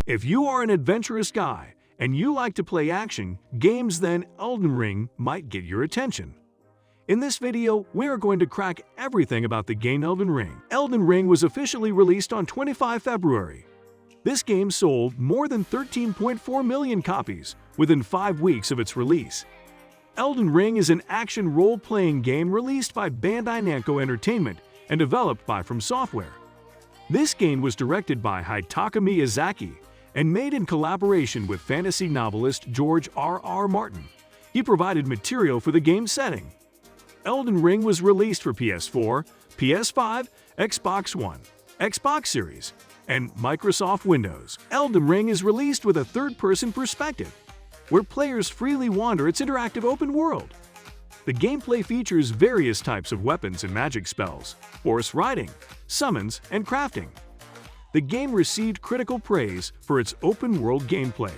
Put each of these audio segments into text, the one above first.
If you are an adventurous guy and you like to play action games, then Elden Ring might get your attention. In this video, we are going to crack everything about the game Elden Ring. Elden Ring was officially released on 25 February. This game sold more than 13.4 million copies within 5 weeks of its release. Elden Ring is an action role-playing game released by Bandai Namco Entertainment and developed by FROMSOFTWARE. This game was directed by Hidetaka Miyazaki and made in collaboration with fantasy novelist George R.R. Martin. He provided material for the game's setting. Elden Ring was released for PS4, PS5, Xbox One, Xbox Series, and Microsoft Windows. Elden Ring is released with a third-person perspective, where players freely wander its interactive open world. The gameplay features various types of weapons and magic spells, horse riding, summons, and crafting. The game received critical praise for its open-world gameplay,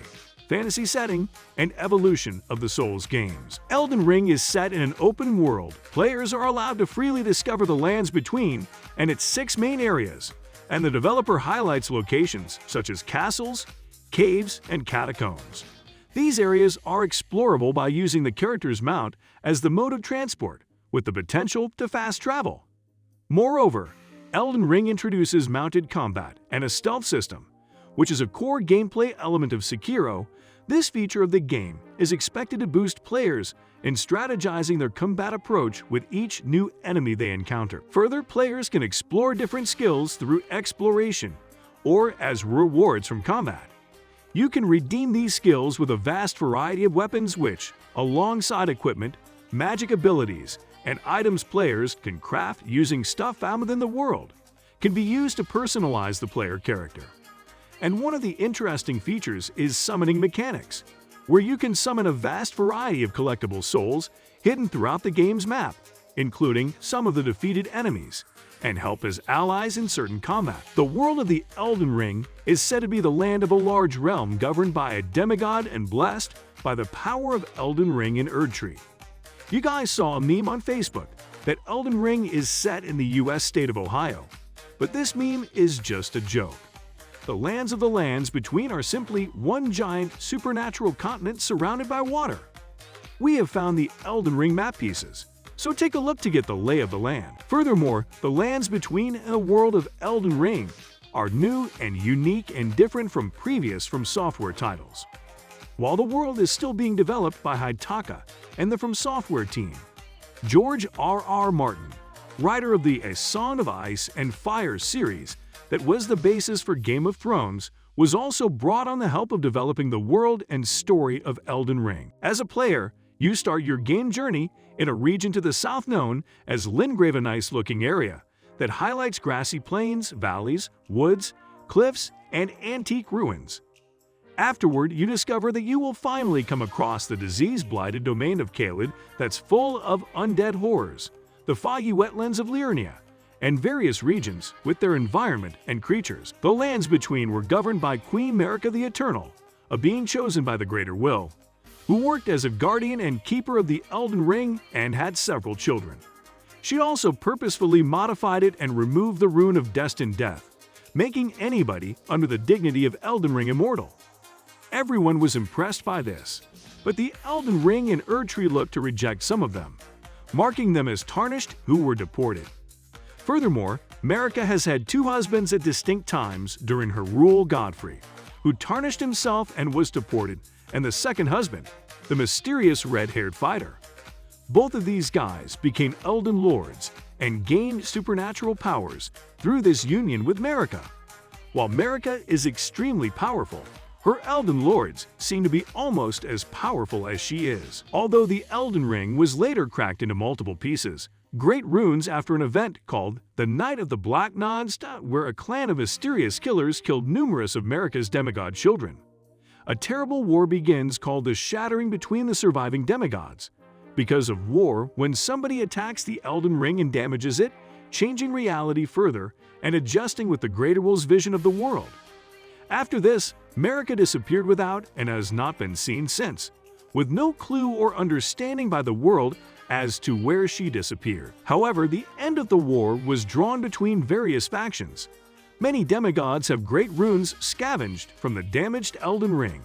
fantasy setting, and evolution of the Souls games. Elden Ring is set in an open world. Players are allowed to freely discover the lands between and its 6 main areas, and the developer highlights locations such as castles, caves, and catacombs. These areas are explorable by using the character's mount as the mode of transport, with the potential to fast travel. Moreover, Elden Ring introduces mounted combat and a stealth system, which is a core gameplay element of Sekiro. This feature of the game is expected to boost players in strategizing their combat approach with each new enemy they encounter. Further, players can explore different skills through exploration or as rewards from combat. You can redeem these skills with a vast variety of weapons which, alongside equipment, magic abilities, and items players can craft using stuff found within the world, can be used to personalize the player character. And one of the interesting features is summoning mechanics, where you can summon a vast variety of collectible souls hidden throughout the game's map, including some of the defeated enemies, and help as allies in certain combat. The world of the Elden Ring is said to be the land of a large realm governed by a demigod and blessed by the power of Elden Ring and Erdtree. You guys saw a meme on Facebook that Elden Ring is set in the US state of Ohio, but this meme is just a joke. The lands of the lands between are simply one giant supernatural continent surrounded by water. We have found the Elden Ring map pieces, so take a look to get the lay of the land. Furthermore, the lands between and the world of Elden Ring are new and unique and different from previous FROMSOFTWARE titles. While the world is still being developed by Hidetaka and the FROMSOFTWARE team, George R.R. Martin, writer of the A Song of Ice and Fire series that was the basis for Game of Thrones, was also brought on the help of developing the world and story of Elden Ring. As a player, you start your game journey in a region to the south known as Lingrave, a nice-looking area that highlights grassy plains, valleys, woods, cliffs, and antique ruins. Afterward, you discover that you will finally come across the disease-blighted domain of Caelid that's full of undead horrors, the foggy wetlands of Liurnia, and various regions with their environment and creatures. The lands between were governed by Queen Marika the Eternal, a being chosen by the Greater Will, who worked as a guardian and keeper of the Elden Ring and had several children. She also purposefully modified it and removed the rune of destined death, making anybody under the dignity of Elden Ring immortal. Everyone was impressed by this, but the Elden Ring and Erdtree looked to reject some of them, marking them as tarnished who were deported. Furthermore, Marika has had 2 husbands at distinct times during her rule: Godfrey, who tarnished himself and was deported, and the second husband, the mysterious red-haired fighter. Both of these guys became Elden Lords and gained supernatural powers through this union with Marika. While Marika is extremely powerful, her Elden Lords seem to be almost as powerful as she is. Although the Elden Ring was later cracked into multiple pieces, great runes after an event called the Night of the Black Nods, where a clan of mysterious killers killed numerous of Marika's demigod children. A terrible war begins called the Shattering between the surviving demigods. Because of war, when somebody attacks the Elden Ring and damages it, changing reality further and adjusting with the Greater Will's vision of the world. After this, Marika disappeared without and has not been seen since, with no clue or understanding by the world as to where she disappeared. However, the end of the war was drawn between various factions. Many demigods have great runes scavenged from the damaged Elden Ring,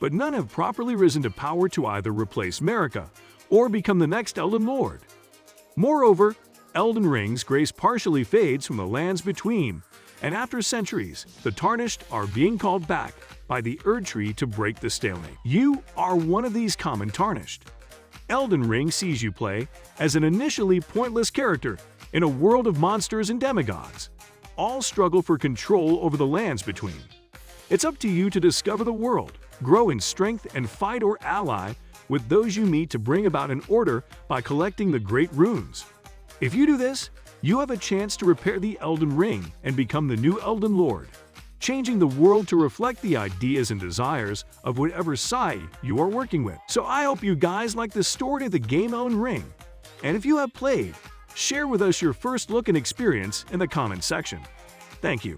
but none have properly risen to power to either replace Marika or become the next Elden Lord. Moreover, Elden Ring's grace partially fades from the lands between, and after centuries, the Tarnished are being called back by the Erdtree to break the stalemate. You are one of these common Tarnished. Elden Ring sees you play as an initially pointless character in a world of monsters and demigods. All struggle for control over the lands between. It's up to you to discover the world, grow in strength, and fight or ally with those you meet to bring about an order by collecting the great runes. If you do this, you have a chance to repair the Elden Ring and become the new Elden Lord, changing the world to reflect the ideas and desires of whatever side you are working with. So I hope you guys like the story of the game Elden Ring, and if you have played, share with us your first look and experience in the comment section. Thank you.